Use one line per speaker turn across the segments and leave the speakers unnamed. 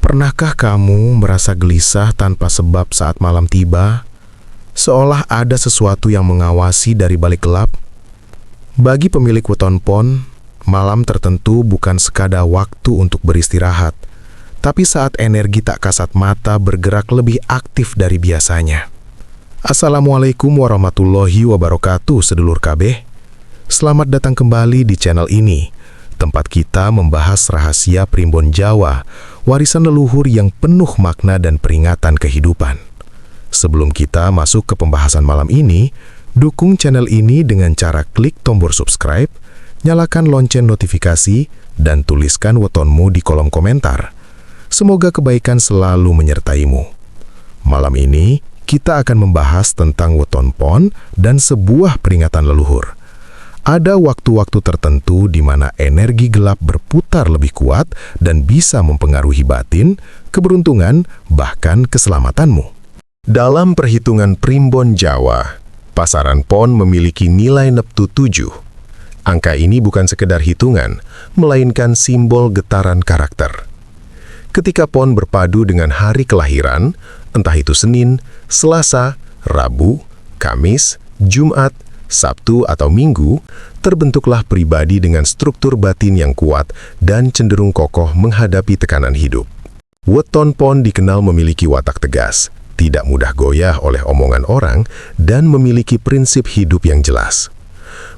Pernahkah kamu merasa gelisah tanpa sebab saat malam tiba, seolah ada sesuatu yang mengawasi dari balik gelap? Bagi pemilik weton pon, malam tertentu bukan sekadar waktu untuk beristirahat, tapi saat energi tak kasat mata bergerak lebih aktif dari biasanya. Assalamualaikum warahmatullahi wabarakatuh, sedulur KB. Selamat datang kembali di channel ini, tempat kita membahas rahasia Primbon Jawa, warisan leluhur yang penuh makna dan peringatan kehidupan. Sebelum kita masuk ke pembahasan malam ini, dukung channel ini dengan cara klik tombol subscribe, nyalakan lonceng notifikasi, dan tuliskan wetonmu di kolom komentar. Semoga kebaikan selalu menyertaimu. Malam ini, kita akan membahas tentang weton pon dan sebuah peringatan leluhur. Ada waktu-waktu tertentu di mana energi gelap berputar lebih kuat dan bisa mempengaruhi batin, keberuntungan, bahkan keselamatanmu. Dalam perhitungan Primbon Jawa, pasaran pon memiliki nilai neptu 7. Angka ini bukan sekedar hitungan, melainkan simbol getaran karakter. Ketika pon berpadu dengan hari kelahiran, entah itu Senin, Selasa, Rabu, Kamis, Jumat, Sabtu atau Minggu, terbentuklah pribadi dengan struktur batin yang kuat dan cenderung kokoh menghadapi tekanan hidup. Weton pon dikenal memiliki watak tegas, tidak mudah goyah oleh omongan orang, dan memiliki prinsip hidup yang jelas.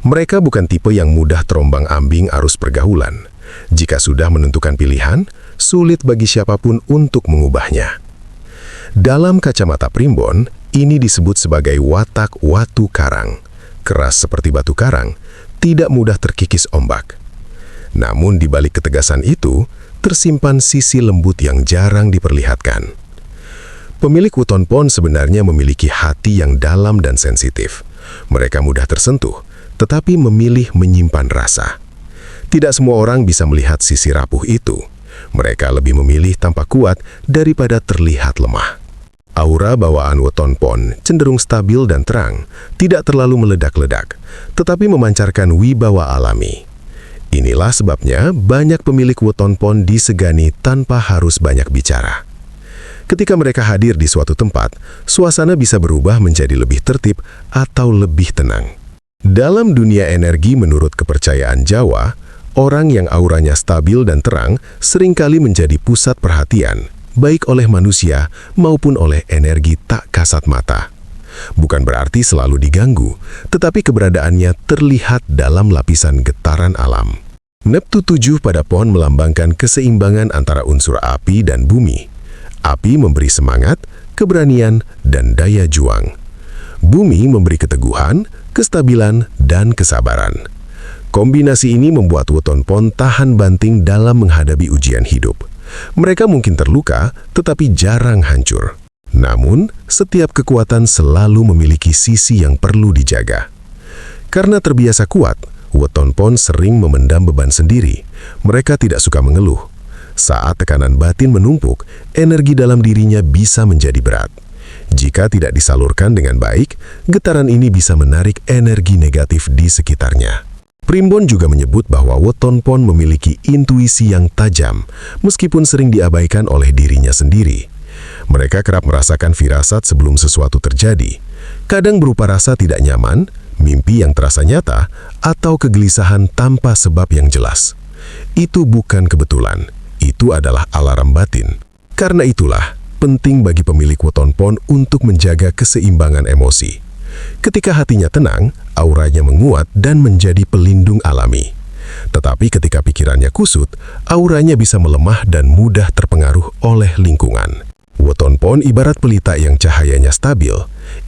Mereka bukan tipe yang mudah terombang-ambing arus pergaulan. Jika sudah menentukan pilihan, sulit bagi siapapun untuk mengubahnya. Dalam kacamata Primbon, ini disebut sebagai watak watu karang. Keras seperti batu karang, tidak mudah terkikis ombak. Namun di balik ketegasan itu, tersimpan sisi lembut yang jarang diperlihatkan. Pemilik weton pon sebenarnya memiliki hati yang dalam dan sensitif. Mereka mudah tersentuh, tetapi memilih menyimpan rasa. Tidak semua orang bisa melihat sisi rapuh itu. Mereka lebih memilih tampak kuat daripada terlihat lemah. Aura bawaan weton pon cenderung stabil dan terang, tidak terlalu meledak-ledak, tetapi memancarkan wibawa alami. Inilah sebabnya banyak pemilik weton pon disegani tanpa harus banyak bicara. Ketika mereka hadir di suatu tempat, suasana bisa berubah menjadi lebih tertib atau lebih tenang. Dalam dunia energi menurut kepercayaan Jawa, orang yang auranya stabil dan terang seringkali menjadi pusat perhatian, baik oleh manusia maupun oleh energi tak kasat mata. Bukan berarti selalu diganggu, tetapi keberadaannya terlihat dalam lapisan getaran alam. Neptu 7 pada pon melambangkan keseimbangan antara unsur api dan bumi. Api memberi semangat, keberanian, dan daya juang. Bumi memberi keteguhan, kestabilan, dan kesabaran. Kombinasi ini membuat weton pon tahan banting dalam menghadapi ujian hidup. Mereka mungkin terluka, tetapi jarang hancur. Namun, setiap kekuatan selalu memiliki sisi yang perlu dijaga. Karena terbiasa kuat, weton pon sering memendam beban sendiri. Mereka tidak suka mengeluh. Saat tekanan batin menumpuk, energi dalam dirinya bisa menjadi berat. Jika tidak disalurkan dengan baik, getaran ini bisa menarik energi negatif di sekitarnya. Primbon juga menyebut bahwa weton pon memiliki intuisi yang tajam, meskipun sering diabaikan oleh dirinya sendiri. Mereka kerap merasakan firasat sebelum sesuatu terjadi, kadang berupa rasa tidak nyaman, mimpi yang terasa nyata, atau kegelisahan tanpa sebab yang jelas. Itu bukan kebetulan, itu adalah alarm batin. Karena itulah, penting bagi pemilik weton pon untuk menjaga keseimbangan emosi. Ketika hatinya tenang, auranya menguat dan menjadi pelindung alami. Tetapi ketika pikirannya kusut, auranya bisa melemah dan mudah terpengaruh oleh lingkungan. Weton pon ibarat pelita yang cahayanya stabil.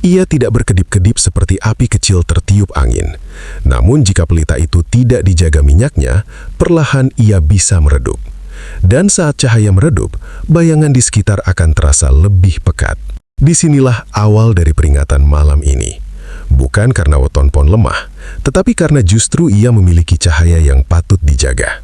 Ia tidak berkedip-kedip seperti api kecil tertiup angin. Namun jika pelita itu tidak dijaga minyaknya, perlahan ia bisa meredup. Dan saat cahaya meredup, bayangan di sekitar akan terasa lebih pekat. Disinilah awal dari peringatan malam ini. Bukan karena weton pon lemah, tetapi karena justru ia memiliki cahaya yang patut dijaga.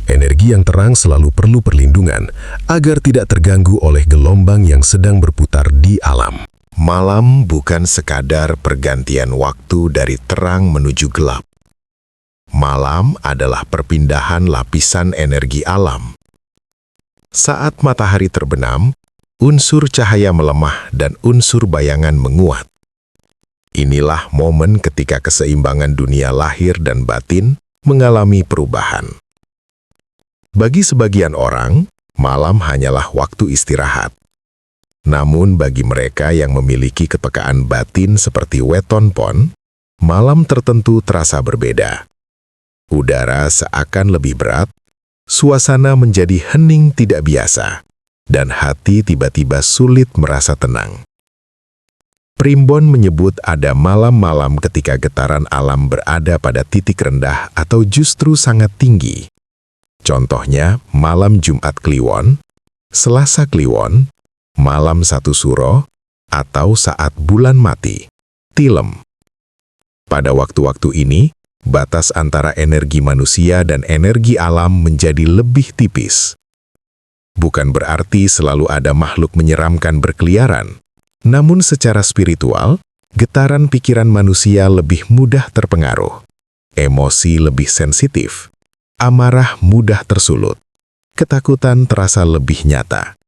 Energi yang terang selalu perlu perlindungan, agar tidak terganggu oleh gelombang yang sedang berputar di alam. Malam bukan sekadar pergantian waktu dari terang menuju gelap. Malam adalah perpindahan lapisan energi alam. Saat matahari terbenam, unsur cahaya melemah dan unsur bayangan menguat. Inilah momen ketika keseimbangan dunia lahir dan batin mengalami perubahan. Bagi sebagian orang, malam hanyalah waktu istirahat. Namun bagi mereka yang memiliki kepekaan batin seperti Weton Pon, malam tertentu terasa berbeda. Udara seakan lebih berat, suasana menjadi hening tidak biasa, dan hati tiba-tiba sulit merasa tenang. Primbon menyebut ada malam-malam ketika getaran alam berada pada titik rendah atau justru sangat tinggi. Contohnya malam Jumat Kliwon, Selasa Kliwon, malam 1 Suro, atau saat bulan mati, Tilem. Pada waktu-waktu ini, batas antara energi manusia dan energi alam menjadi lebih tipis. Bukan berarti selalu ada makhluk menyeramkan berkeliaran, namun secara spiritual, getaran pikiran manusia lebih mudah terpengaruh, emosi lebih sensitif, amarah mudah tersulut, ketakutan terasa lebih nyata.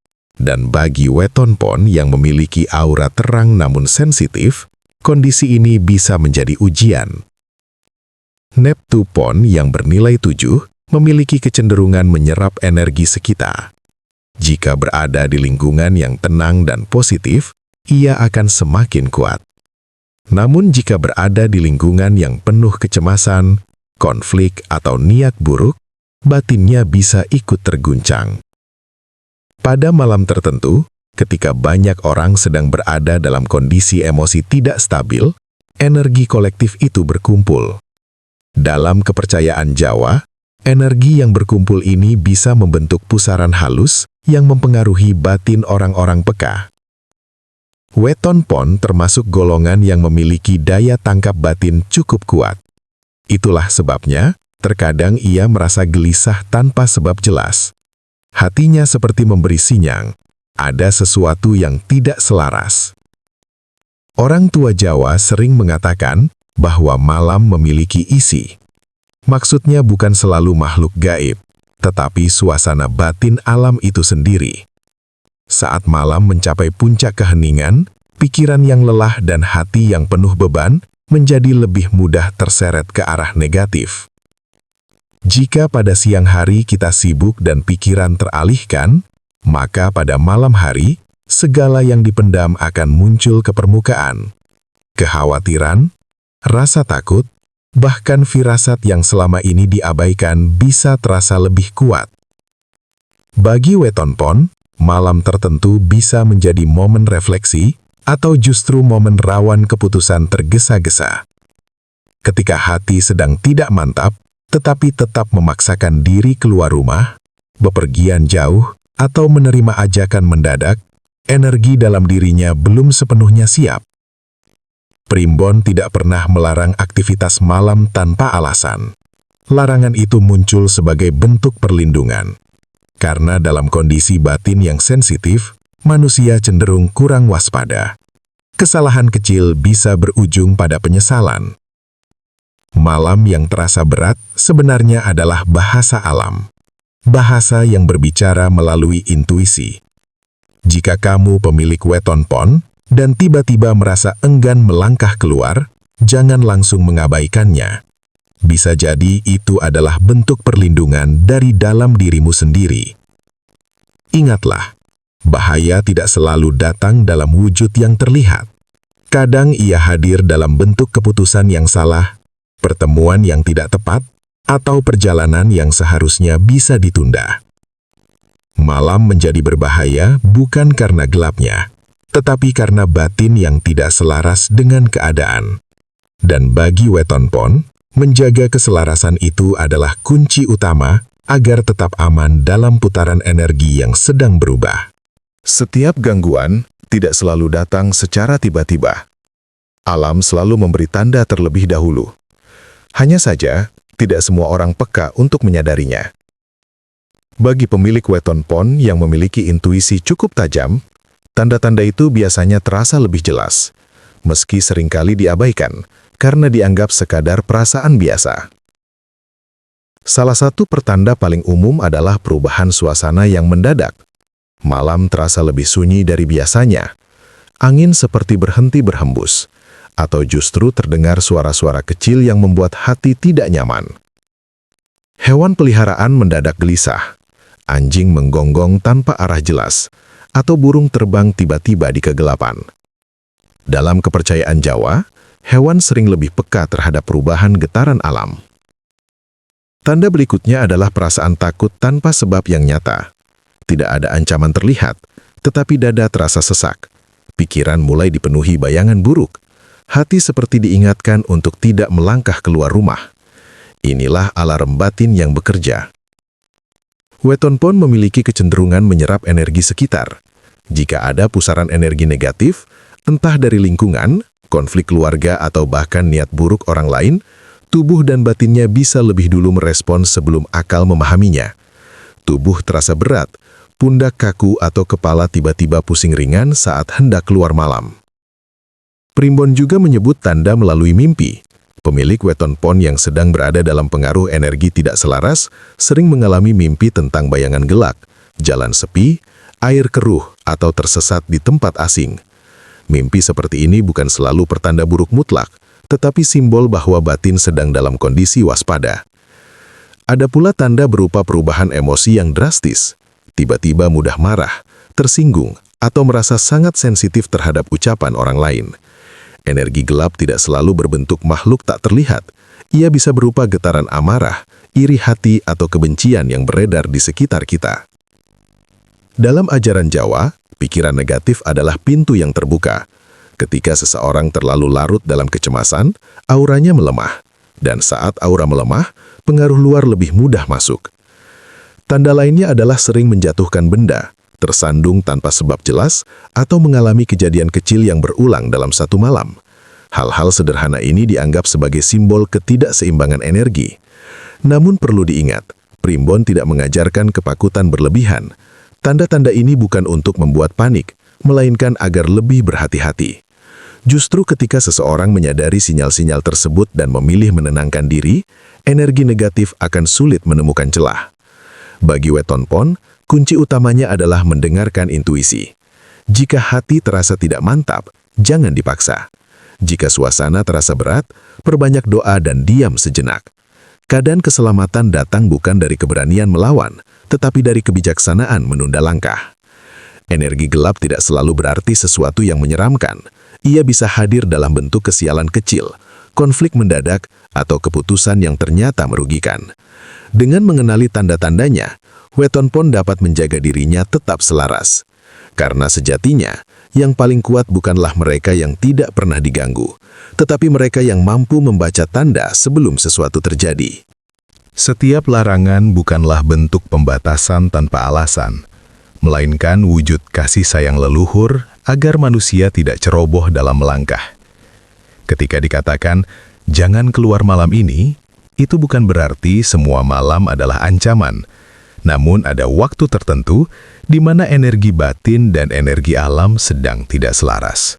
Dan bagi Weton Pon yang memiliki aura terang namun sensitif, kondisi ini bisa menjadi ujian. Neptu Pon yang bernilai 7 memiliki kecenderungan menyerap energi sekitar. Jika berada di lingkungan yang tenang dan positif, ia akan semakin kuat. Namun jika berada di lingkungan yang penuh kecemasan, konflik, atau niat buruk, batinnya bisa ikut terguncang. Pada malam tertentu, ketika banyak orang sedang berada dalam kondisi emosi tidak stabil, energi kolektif itu berkumpul. Dalam kepercayaan Jawa, energi yang berkumpul ini bisa membentuk pusaran halus yang mempengaruhi batin orang-orang peka. Weton Pon termasuk golongan yang memiliki daya tangkap batin cukup kuat. Itulah sebabnya, terkadang ia merasa gelisah tanpa sebab jelas. Hatinya seperti memberi sinyal, ada sesuatu yang tidak selaras. Orang tua Jawa sering mengatakan bahwa malam memiliki isi. Maksudnya bukan selalu makhluk gaib, tetapi suasana batin alam itu sendiri. Saat malam mencapai puncak keheningan, pikiran yang lelah dan hati yang penuh beban menjadi lebih mudah terseret ke arah negatif. Jika pada siang hari kita sibuk dan pikiran teralihkan, maka pada malam hari, segala yang dipendam akan muncul ke permukaan. Kekhawatiran, rasa takut, bahkan firasat yang selama ini diabaikan bisa terasa lebih kuat. Bagi Weton Pon, malam tertentu bisa menjadi momen refleksi atau justru momen rawan keputusan tergesa-gesa. Ketika hati sedang tidak mantap, tetapi tetap memaksakan diri keluar rumah, bepergian jauh, atau menerima ajakan mendadak, energi dalam dirinya belum sepenuhnya siap. Primbon tidak pernah melarang aktivitas malam tanpa alasan. Larangan itu muncul sebagai bentuk perlindungan. Karena dalam kondisi batin yang sensitif, manusia cenderung kurang waspada. Kesalahan kecil bisa berujung pada penyesalan. Malam yang terasa berat sebenarnya adalah bahasa alam. Bahasa yang berbicara melalui intuisi. Jika kamu pemilik Weton Pon dan tiba-tiba merasa enggan melangkah keluar, jangan langsung mengabaikannya. Bisa jadi itu adalah bentuk perlindungan dari dalam dirimu sendiri. Ingatlah, bahaya tidak selalu datang dalam wujud yang terlihat. Kadang ia hadir dalam bentuk keputusan yang salah, pertemuan yang tidak tepat, atau perjalanan yang seharusnya bisa ditunda. Malam menjadi berbahaya bukan karena gelapnya, tetapi karena batin yang tidak selaras dengan keadaan. Dan bagi Weton Pon, menjaga keselarasan itu adalah kunci utama agar tetap aman dalam putaran energi yang sedang berubah. Setiap gangguan tidak selalu datang secara tiba-tiba. Alam selalu memberi tanda terlebih dahulu. Hanya saja, tidak semua orang peka untuk menyadarinya. Bagi pemilik Weton Pon yang memiliki intuisi cukup tajam, tanda-tanda itu biasanya terasa lebih jelas, meski seringkali diabaikan, karena dianggap sekadar perasaan biasa. Salah satu pertanda paling umum adalah perubahan suasana yang mendadak. Malam terasa lebih sunyi dari biasanya. Angin seperti berhenti berhembus, atau justru terdengar suara-suara kecil yang membuat hati tidak nyaman. Hewan peliharaan mendadak gelisah. Anjing menggonggong tanpa arah jelas, atau burung terbang tiba-tiba di kegelapan. Dalam kepercayaan Jawa, hewan sering lebih peka terhadap perubahan getaran alam. Tanda berikutnya adalah perasaan takut tanpa sebab yang nyata. Tidak ada ancaman terlihat, tetapi dada terasa sesak. Pikiran mulai dipenuhi bayangan buruk. Hati seperti diingatkan untuk tidak melangkah keluar rumah. Inilah alarm batin yang bekerja. Wetonpon memiliki kecenderungan menyerap energi sekitar. Jika ada pusaran energi negatif, entah dari lingkungan, konflik keluarga atau bahkan niat buruk orang lain, tubuh dan batinnya bisa lebih dulu merespons sebelum akal memahaminya. Tubuh terasa berat, pundak kaku atau kepala tiba-tiba pusing ringan saat hendak keluar malam. Primbon juga menyebut tanda melalui mimpi. Pemilik wetonpon yang sedang berada dalam pengaruh energi tidak selaras sering mengalami mimpi tentang bayangan gelap, jalan sepi, air keruh, atau tersesat di tempat asing. Mimpi seperti ini bukan selalu pertanda buruk mutlak, tetapi simbol bahwa batin sedang dalam kondisi waspada. Ada pula tanda berupa perubahan emosi yang drastis. Tiba-tiba mudah marah, tersinggung, atau merasa sangat sensitif terhadap ucapan orang lain. Energi gelap tidak selalu berbentuk makhluk tak terlihat. Ia bisa berupa getaran amarah, iri hati, atau kebencian yang beredar di sekitar kita. Dalam ajaran Jawa, pikiran negatif adalah pintu yang terbuka. Ketika seseorang terlalu larut dalam kecemasan, auranya melemah. Dan saat aura melemah, pengaruh luar lebih mudah masuk. Tanda lainnya adalah sering menjatuhkan benda, tersandung tanpa sebab jelas, atau mengalami kejadian kecil yang berulang dalam satu malam. Hal-hal sederhana ini dianggap sebagai simbol ketidakseimbangan energi. Namun perlu diingat, Primbon tidak mengajarkan kepakutan berlebihan. Tanda-tanda ini bukan untuk membuat panik, melainkan agar lebih berhati-hati. Justru ketika seseorang menyadari sinyal-sinyal tersebut dan memilih menenangkan diri, energi negatif akan sulit menemukan celah. Bagi wetonpon, kunci utamanya adalah mendengarkan intuisi. Jika hati terasa tidak mantap, jangan dipaksa. Jika suasana terasa berat, perbanyak doa dan diam sejenak. Keadaan keselamatan datang bukan dari keberanian melawan, tetapi dari kebijaksanaan menunda langkah. Energi gelap tidak selalu berarti sesuatu yang menyeramkan. Ia bisa hadir dalam bentuk kesialan kecil, konflik mendadak, atau keputusan yang ternyata merugikan. Dengan mengenali tanda-tandanya, wetonpon dapat menjaga dirinya tetap selaras. Karena sejatinya, yang paling kuat bukanlah mereka yang tidak pernah diganggu, tetapi mereka yang mampu membaca tanda sebelum sesuatu terjadi. Setiap larangan bukanlah bentuk pembatasan tanpa alasan, melainkan wujud kasih sayang leluhur agar manusia tidak ceroboh dalam melangkah. Ketika dikatakan, jangan keluar malam ini, itu bukan berarti semua malam adalah ancaman, namun ada waktu tertentu di mana energi batin dan energi alam sedang tidak selaras.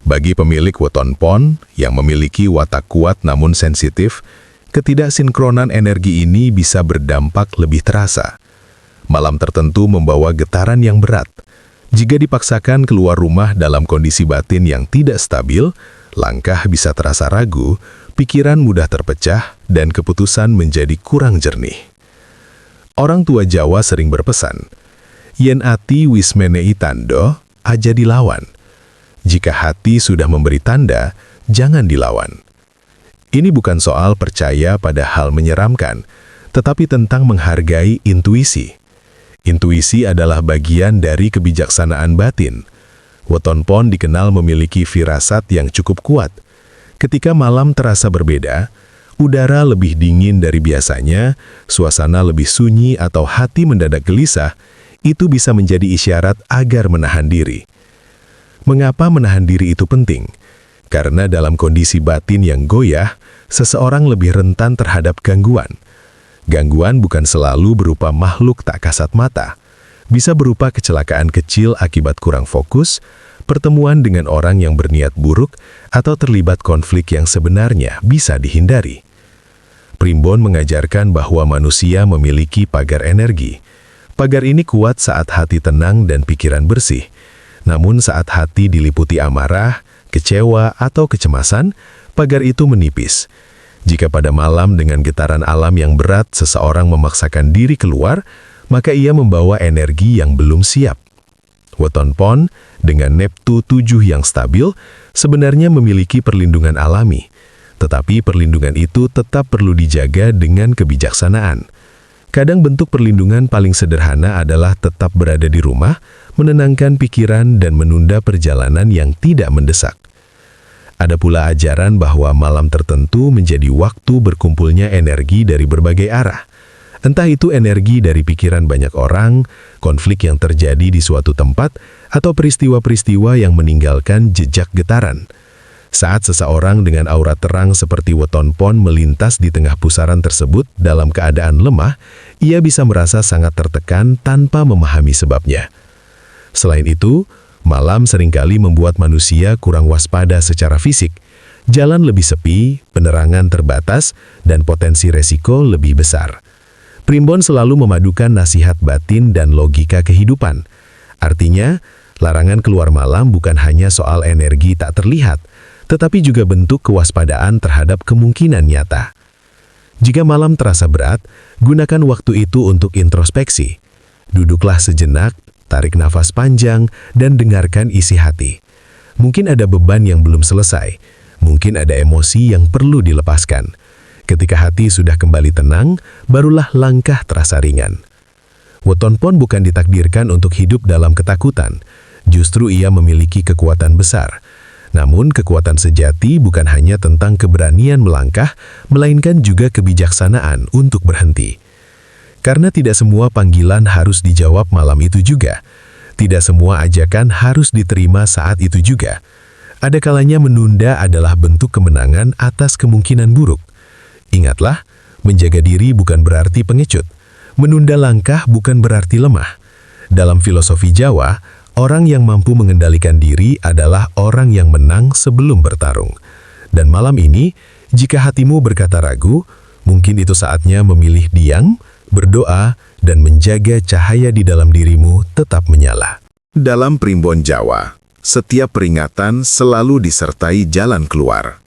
Bagi pemilik wetonpon yang memiliki watak kuat namun sensitif, ketidaksinkronan energi ini bisa berdampak lebih terasa. Malam tertentu membawa getaran yang berat. Jika dipaksakan keluar rumah dalam kondisi batin yang tidak stabil, langkah bisa terasa ragu, pikiran mudah terpecah, dan keputusan menjadi kurang jernih. Orang tua Jawa sering berpesan, yen ati wis menehi tando, aja dilawan. Jika hati sudah memberi tanda, jangan dilawan. Ini bukan soal percaya pada hal menyeramkan, tetapi tentang menghargai intuisi. Intuisi adalah bagian dari kebijaksanaan batin. Wetonpon dikenal memiliki firasat yang cukup kuat. Ketika malam terasa berbeda, udara lebih dingin dari biasanya, suasana lebih sunyi atau hati mendadak gelisah, itu bisa menjadi isyarat agar menahan diri. Mengapa menahan diri itu penting? Karena dalam kondisi batin yang goyah, seseorang lebih rentan terhadap gangguan. Gangguan bukan selalu berupa makhluk tak kasat mata. Bisa berupa kecelakaan kecil akibat kurang fokus, pertemuan dengan orang yang berniat buruk, atau terlibat konflik yang sebenarnya bisa dihindari.
Primbon mengajarkan bahwa manusia memiliki pagar energi. Pagar ini kuat saat hati tenang dan pikiran bersih. Namun saat hati diliputi amarah, kecewa, atau kecemasan, pagar itu menipis. Jika pada malam dengan getaran alam yang berat seseorang memaksakan diri keluar, maka ia membawa energi yang belum siap. Weton Pon dengan Neptu 7 yang stabil sebenarnya memiliki perlindungan alami, tetapi perlindungan itu tetap perlu dijaga dengan kebijaksanaan. Kadang bentuk perlindungan paling sederhana adalah tetap berada di rumah, menenangkan pikiran dan menunda perjalanan yang tidak mendesak. Ada pula ajaran bahwa malam tertentu menjadi waktu berkumpulnya energi dari berbagai arah. Entah itu energi dari pikiran banyak orang, konflik yang terjadi di suatu tempat, atau peristiwa-peristiwa yang meninggalkan jejak getaran. Saat seseorang dengan aura terang seperti Weton Pon melintas di tengah pusaran tersebut dalam keadaan lemah, ia bisa merasa sangat tertekan tanpa memahami sebabnya. Selain itu, malam seringkali membuat manusia kurang waspada secara fisik. Jalan lebih sepi, penerangan terbatas, dan potensi resiko lebih besar. Primbon selalu memadukan nasihat batin dan logika kehidupan. Artinya, larangan keluar malam bukan hanya soal energi tak terlihat, tetapi juga bentuk kewaspadaan terhadap kemungkinan nyata. Jika malam terasa berat, gunakan waktu itu untuk introspeksi. Duduklah sejenak, tarik nafas panjang, dan dengarkan isi hati. Mungkin ada beban yang belum selesai, mungkin ada emosi yang perlu dilepaskan. Ketika hati sudah kembali tenang, barulah langkah terasa ringan. Weton Pon bukan ditakdirkan untuk hidup dalam ketakutan, justru ia memiliki kekuatan besar. Namun kekuatan sejati bukan hanya tentang keberanian melangkah, melainkan juga kebijaksanaan untuk berhenti. Karena tidak semua panggilan harus dijawab malam itu juga. Tidak semua ajakan harus diterima saat itu juga. Ada kalanya menunda adalah bentuk kemenangan atas kemungkinan buruk. Ingatlah, menjaga diri bukan berarti pengecut. Menunda langkah bukan berarti lemah. Dalam filosofi Jawa, orang yang mampu mengendalikan diri adalah orang yang menang sebelum bertarung. Dan malam ini, jika hatimu berkata ragu, mungkin itu saatnya memilih diam, berdoa, dan menjaga cahaya di dalam dirimu tetap menyala.
Dalam Primbon Jawa, setiap peringatan selalu disertai jalan keluar.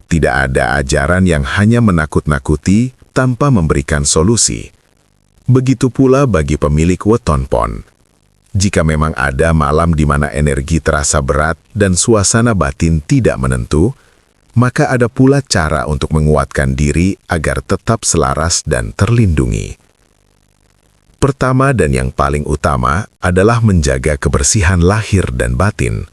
Tidak ada ajaran yang hanya menakut-nakuti tanpa memberikan solusi. Begitu pula bagi pemilik Weton Pon. Jika memang ada malam di mana energi terasa berat dan suasana batin tidak menentu, maka ada pula cara untuk menguatkan diri agar tetap selaras dan terlindungi. Pertama dan yang paling utama adalah menjaga kebersihan lahir dan batin.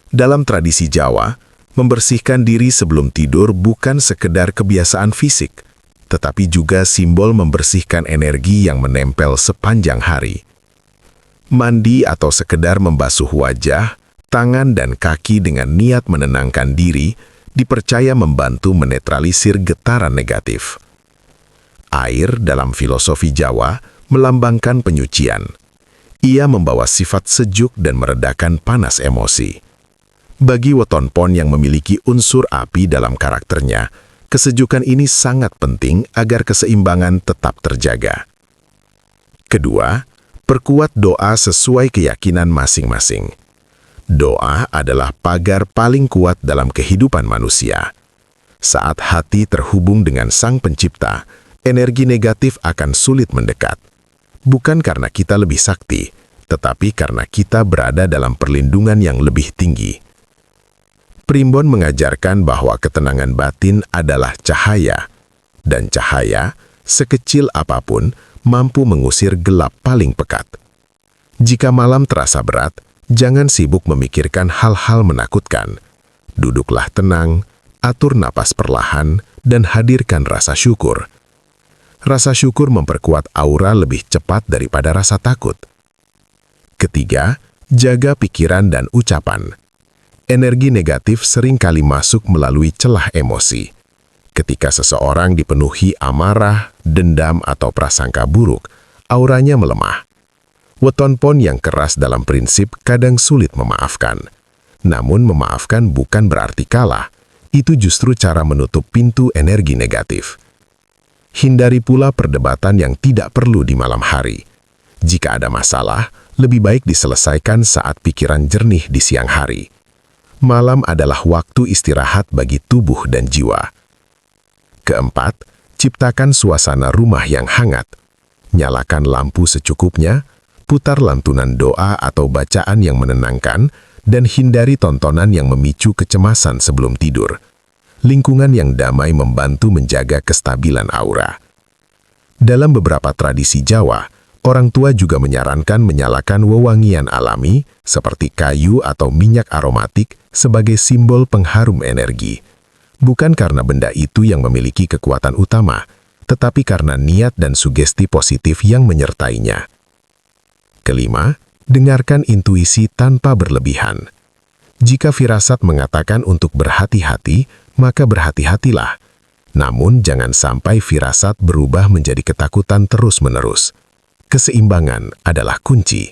Dalam tradisi Jawa, membersihkan diri sebelum tidur bukan sekedar kebiasaan fisik, tetapi juga simbol membersihkan energi yang menempel sepanjang hari. Mandi atau sekedar membasuh wajah, tangan dan kaki dengan niat menenangkan diri dipercaya membantu menetralisir getaran negatif. Air dalam filosofi Jawa melambangkan penyucian. Ia membawa sifat sejuk dan meredakan panas emosi. Bagi Weton Pon yang memiliki unsur api dalam karakternya, kesejukan ini sangat penting agar keseimbangan tetap terjaga. Kedua, perkuat doa sesuai keyakinan masing-masing. Doa adalah pagar paling kuat dalam kehidupan manusia. Saat hati terhubung dengan Sang Pencipta, energi negatif akan sulit mendekat. Bukan karena kita lebih sakti, tetapi karena kita berada dalam perlindungan yang lebih tinggi. Primbon mengajarkan bahwa ketenangan batin adalah cahaya, dan cahaya, sekecil apapun, mampu mengusir gelap paling pekat. Jika malam terasa berat, jangan sibuk memikirkan hal-hal menakutkan. Duduklah tenang, atur napas perlahan, dan hadirkan rasa syukur. Rasa syukur memperkuat aura lebih cepat daripada rasa takut. Ketiga, jaga pikiran dan ucapan. Energi negatif seringkali masuk melalui celah emosi. Ketika seseorang dipenuhi amarah, dendam, atau prasangka buruk, auranya melemah. Weton Pon yang keras dalam prinsip kadang sulit memaafkan. Namun memaafkan bukan berarti kalah. Itu justru cara menutup pintu energi negatif. Hindari pula perdebatan yang tidak perlu di malam hari. Jika ada masalah, lebih baik diselesaikan saat pikiran jernih di siang hari. Malam adalah waktu istirahat bagi tubuh dan jiwa. Keempat, ciptakan suasana rumah yang hangat. Nyalakan lampu secukupnya, putar lantunan doa atau bacaan yang menenangkan, dan hindari tontonan yang memicu kecemasan sebelum tidur. Lingkungan yang damai membantu menjaga kestabilan aura. Dalam beberapa tradisi Jawa, orang tua juga menyarankan menyalakan wewangian alami seperti kayu atau minyak aromatik sebagai simbol pengharum energi. Bukan karena benda itu yang memiliki kekuatan utama, tetapi karena niat dan sugesti positif yang menyertainya. Kelima, dengarkan intuisi tanpa berlebihan. Jika firasat mengatakan untuk berhati-hati, maka berhati-hatilah. Namun jangan sampai firasat berubah menjadi ketakutan terus-menerus. Keseimbangan adalah kunci.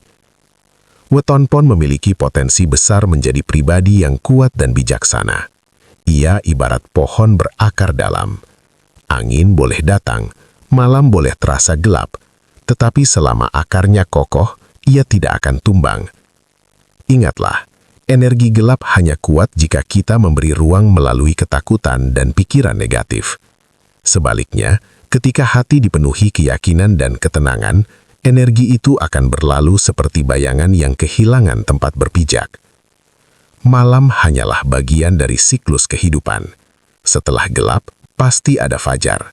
Weton Pon memiliki potensi besar menjadi pribadi yang kuat dan bijaksana. Ia ibarat pohon berakar dalam. Angin boleh datang, malam boleh terasa gelap, tetapi selama akarnya kokoh, ia tidak akan tumbang. Ingatlah, energi gelap hanya kuat jika kita memberi ruang melalui ketakutan dan pikiran negatif. Sebaliknya, ketika hati dipenuhi keyakinan dan ketenangan, energi itu akan berlalu seperti bayangan yang kehilangan tempat berpijak. Malam hanyalah bagian dari siklus kehidupan. Setelah gelap, pasti ada fajar.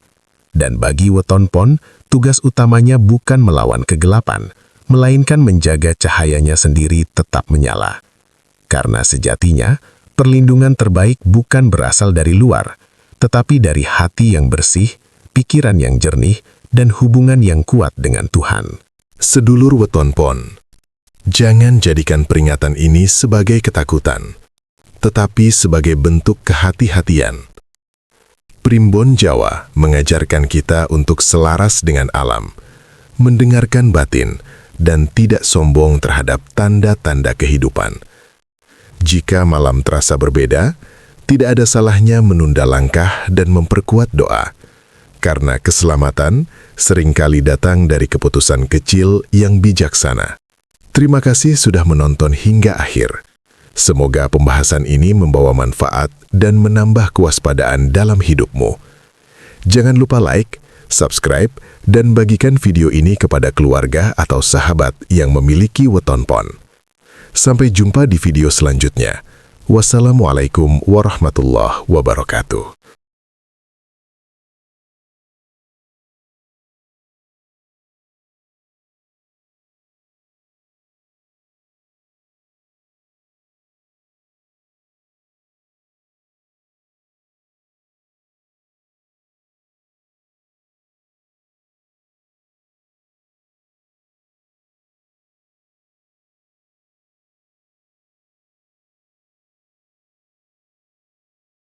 Dan bagi Weton Pon, tugas utamanya bukan melawan kegelapan, melainkan menjaga cahayanya sendiri tetap menyala. Karena sejatinya, perlindungan terbaik bukan berasal dari luar, tetapi dari hati yang bersih, pikiran yang jernih, dan hubungan yang kuat dengan Tuhan.
Sedulur Weton Pon, jangan jadikan peringatan ini sebagai ketakutan, tetapi sebagai bentuk kehati-hatian. Primbon Jawa mengajarkan kita untuk selaras dengan alam, mendengarkan batin, dan tidak sombong terhadap tanda-tanda kehidupan. Jika malam terasa berbeda, tidak ada salahnya menunda langkah dan memperkuat doa. Karena keselamatan seringkali datang dari keputusan kecil yang bijaksana. Terima kasih sudah menonton hingga akhir. Semoga pembahasan ini membawa manfaat dan menambah kewaspadaan dalam hidupmu. Jangan lupa like, subscribe, dan bagikan video ini kepada keluarga atau sahabat yang memiliki Weton Pon. Sampai jumpa di video selanjutnya. Wassalamualaikum warahmatullahi wabarakatuh.